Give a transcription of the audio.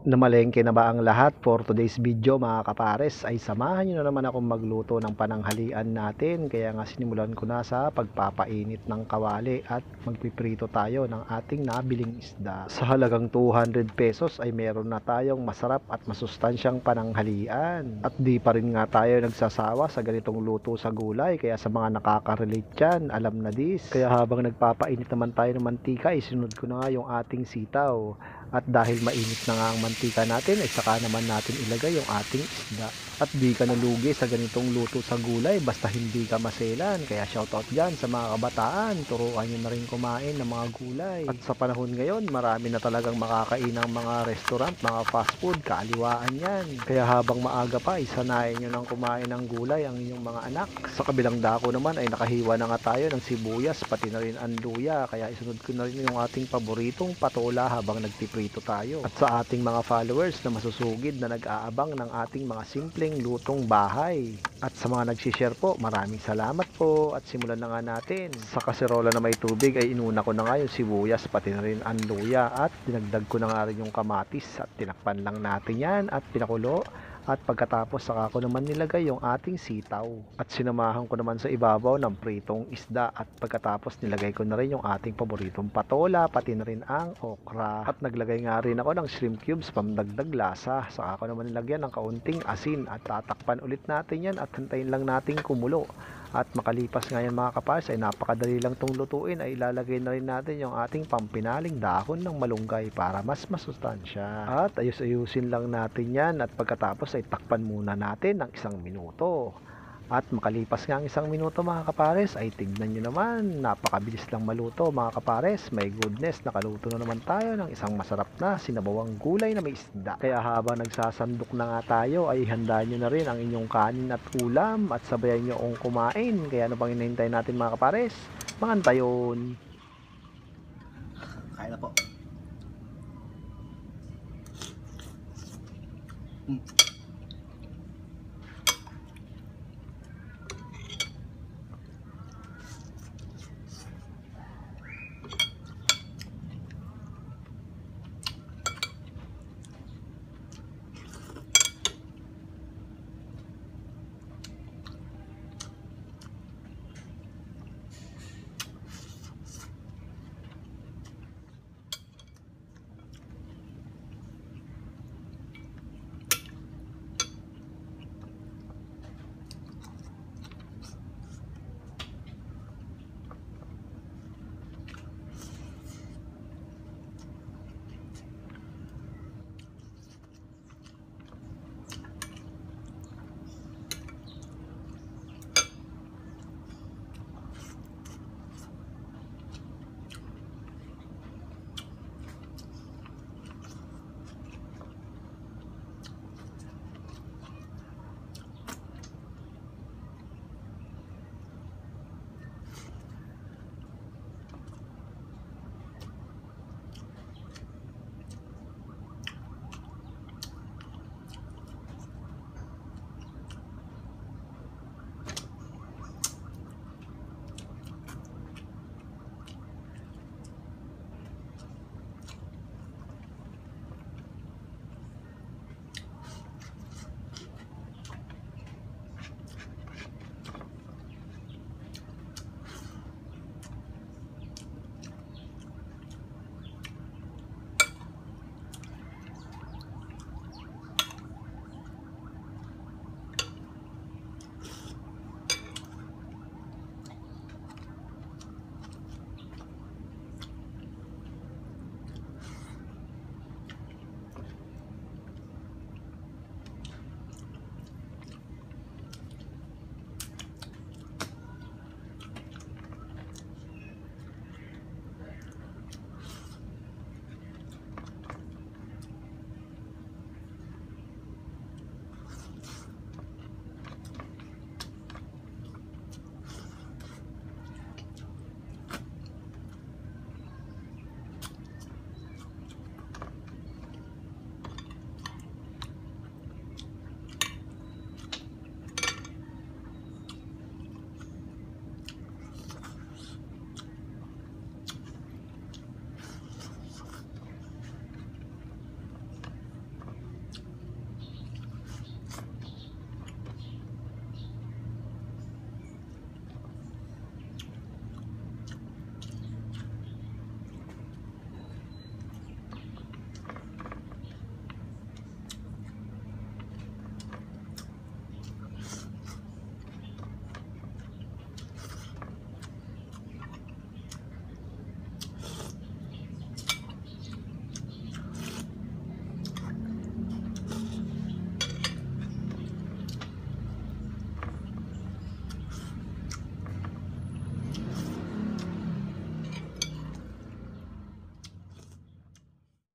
Namalengke na ba ang lahat? For today's video mga kapares ay samahan nyo na naman akong magluto ng pananghalian natin. Kaya nga sinimulan ko na sa pagpapainit ng kawali at magpiprito tayo ng ating nabiling isda. Sa halagang 200 pesos ay meron na tayong masarap at masustansyang pananghalian. At di pa rin nga tayo nagsasawa sa ganitong luto sa gulay. Kaya sa mga nakaka-relate dyan, alam na this. Kaya habang nagpapainit naman tayo ng mantika, isunod ko na nga yung ating sitaw. At dahil mainit na nga ang mantika natin, ay saka naman natin ilagay yung ating isda. At di ka nalugi sa ganitong luto sa gulay basta hindi ka maselan. Kaya shoutout dyan sa mga kabataan, turuan nyo na rin kumain ng mga gulay. At sa panahon ngayon, marami na talagang makakain ng mga restaurant, mga fast food, kaaliwaan yan. Kaya habang maaga pa, isanayin nyo ng kumain ng gulay ang inyong mga anak. Sa kabilang dako naman ay nakahiwa na nga tayo ng sibuyas, pati na rin ang luya. Kaya isunod ko na rin yung ating paboritong patola habang nagpiprito tayo. At sa ating mga followers na masusugid na nag-aabang ng ating mga simpleng lutong bahay. At sa mga nagsishare po, maraming salamat po. At simulan na nga natin. Sa kaserola na may tubig ay inuna ko na nga yung sibuyas, pati na rin ang luya. At dinagdag ko na nga rin yung kamatis. At tinakpan lang natin yan at pinakulo. At pagkatapos saka ko naman nilagay yung ating sitaw. At sinamahan ko naman sa ibabaw ng pritong isda. At pagkatapos nilagay ko na rin yung ating paboritong patola, pati na rin ang okra. At naglagay nga rin ako ng shrimp cubes pamdagdag lasa. Saka ko naman nilagyan ng kaunting asin. At tatakpan ulit natin yan at hintayin lang natin kumulo. At makalipas nga yan mga kapars ay napakadali lang itong lutuin, ay ilalagay na rin natin yung ating pampinaling dahon ng malunggay para mas masustansya. At ayus-ayusin lang natin yan at pagkatapos ay takpan muna natin ng 1 minuto. At makalipas nga ang 1 minuto mga kapares ay tignan nyo naman, napakabilis lang maluto mga kapares. May goodness, nakaluto na naman tayo ng isang masarap na sinabawang gulay na may isda. Kaya habang nagsasandok na nga tayo ay handa nyo na rin ang inyong kanin at ulam at sabayan nyo akong kumain. Kaya ano pang hinahintay natin mga kapares? Mangantayon! Kain na po.